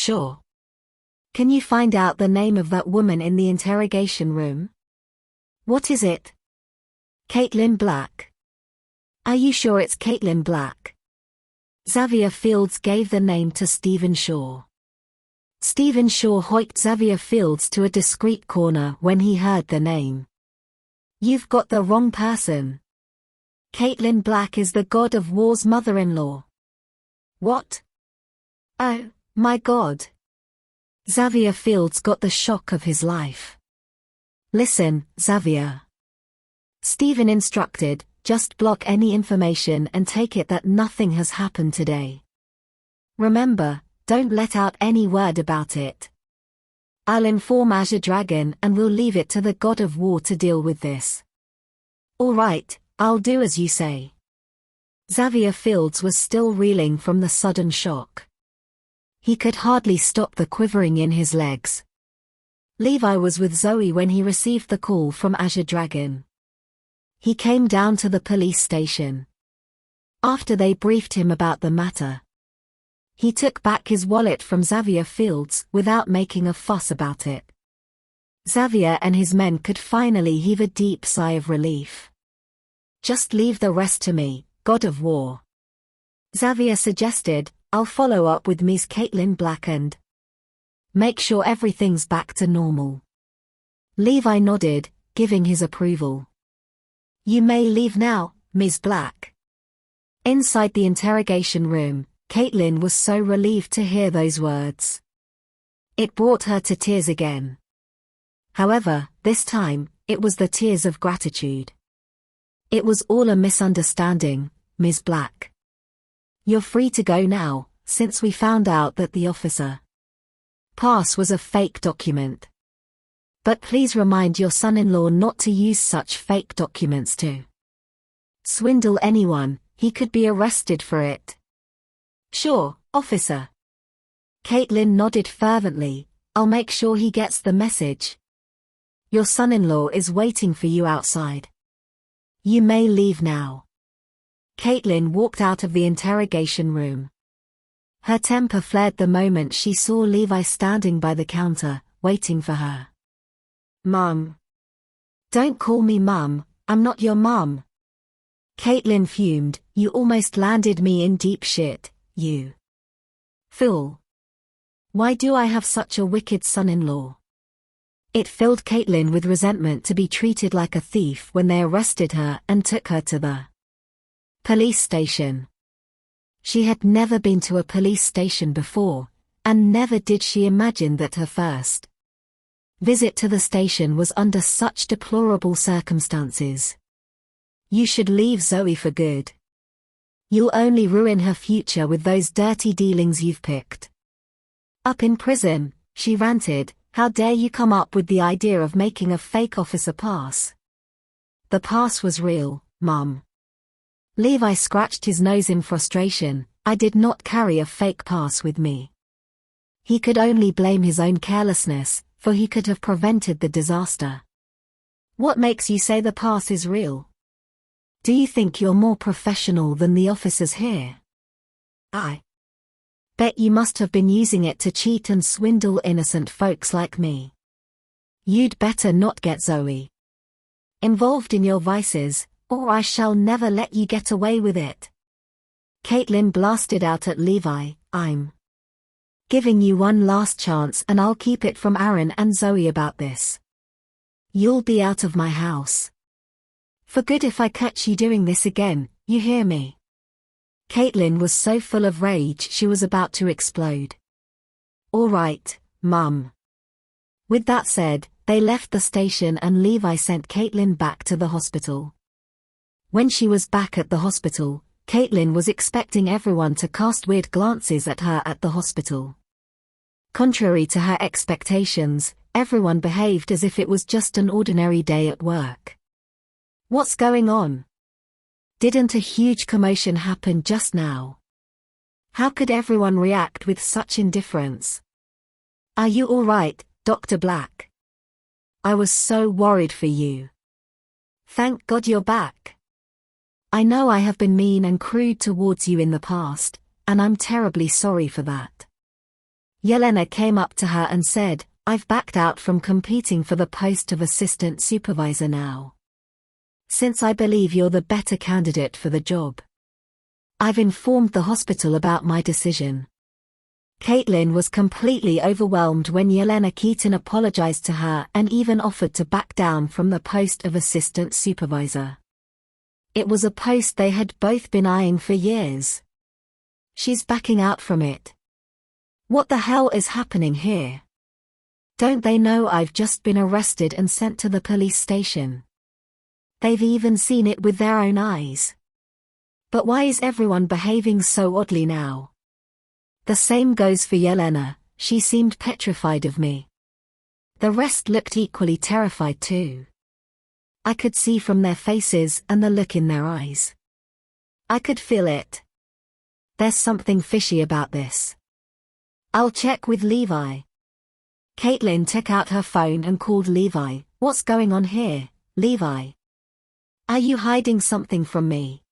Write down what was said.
Sure. Can you find out the name of that woman in the interrogation room? What is it? Caitlin Black. Are you sure it's Caitlin Black? Xavier Fields gave the name to Stephen Shaw. Stephen Shaw hoiked Xavier Fields to a discreet corner when he heard the name. You've got the wrong person. Caitlin Black is the God of War's mother-in-law. What? Oh, my God. Xavier Fields got the shock of his life. Listen, Xavier. Stephen instructed, just block any information and take it that nothing has happened today. Remember, don't let out any word about it. I'll inform Azure Dragon and we'll leave it to the God of War to deal with this. All right, I'll do as you say. Xavier Fields was still reeling from the sudden shock. He could hardly stop the quivering in his legs. Levi was with Zoe when he received the call from Azure Dragon. He came down to the police station. After they briefed him about the matter, he took back his wallet from Xavier Fields without making a fuss about it. Xavier and his men could finally heave a deep sigh of relief. Just leave the rest to me, God of War. Xavier suggested, I'll follow up with Ms. Caitlin Black and make sure everything's back to normal. Levi nodded, giving his approval. You may leave now, Ms. Black. Inside the interrogation room, Caitlin was so relieved to hear those words. It brought her to tears again. However, this time, it was the tears of gratitude. It was all a misunderstanding, Ms. Black. You're free to go now, since we found out that the officer pass was a fake document. But please remind your son-in-law not to use such fake documents to swindle anyone. He could be arrested for it. Sure, officer. Caitlin nodded fervently. I'll make sure he gets the message. Your son-in-law is waiting for you outside. You may leave now. Caitlin walked out of the interrogation room. Her temper flared the moment she saw Levi standing by the counter, waiting for her. Mum. Don't call me Mum, I'm not your mum. Caitlin fumed, you almost landed me in deep shit, you fool. Why do I have such a wicked son-in-law? It filled Caitlin with resentment to be treated like a thief when they arrested her and took her to the police station. She had never been to a police station before, and never did she imagine that her first visit to the station was under such deplorable circumstances. You should leave Zoe for good. You'll only ruin her future with those dirty dealings you've picked up in prison, she ranted. How dare you come up with the idea of making a fake officer pass? The pass was real, Mum. Levi scratched his nose in frustration. I did not carry a fake pass with me. He could only blame his own carelessness, for he could have prevented the disaster. What makes you say the pass is real? Do you think you're more professional than the officers here? I bet you must have been using it to cheat and swindle innocent folks like me. You'd better not get Zoe involved in your vices, or I shall never let you get away with it. Caitlin blasted out at Levi, I'm giving you one last chance and I'll keep it from Aaron and Zoe about this. You'll be out of my house for good if I catch you doing this again, you hear me? Caitlin was so full of rage she was about to explode. All right, Mum. With that said, they left the station and Levi sent Caitlin back to the hospital. When she was back at the hospital, Caitlin was expecting everyone to cast weird glances at her at the hospital. Contrary to her expectations, everyone behaved as if it was just an ordinary day at work. What's going on? Didn't a huge commotion happen just now? How could everyone react with such indifference? Are you all right, Dr. Black? I was so worried for you. Thank God you're back. I know I have been mean and crude towards you in the past, and I'm terribly sorry for that. Yelena came up to her and said, "I've backed out from competing for the post of assistant supervisor now. Since I believe you're the better candidate for the job. I've informed the hospital about my decision." Caitlin was completely overwhelmed when Yelena Keaton apologized to her and even offered to back down from the post of assistant supervisor. It was a post they had both been eyeing for years. She's backing out from it. What the hell is happening here? Don't they know I've just been arrested and sent to the police station? They've even seen it with their own eyes. But why is everyone behaving so oddly now? The same goes for Yelena, she seemed petrified of me. The rest looked equally terrified too. I could see from their faces and the look in their eyes. I could feel it. There's something fishy about this. I'll check with Levi. Caitlin took out her phone and called Levi. "What's going on here, Levi? Are you hiding something from me?"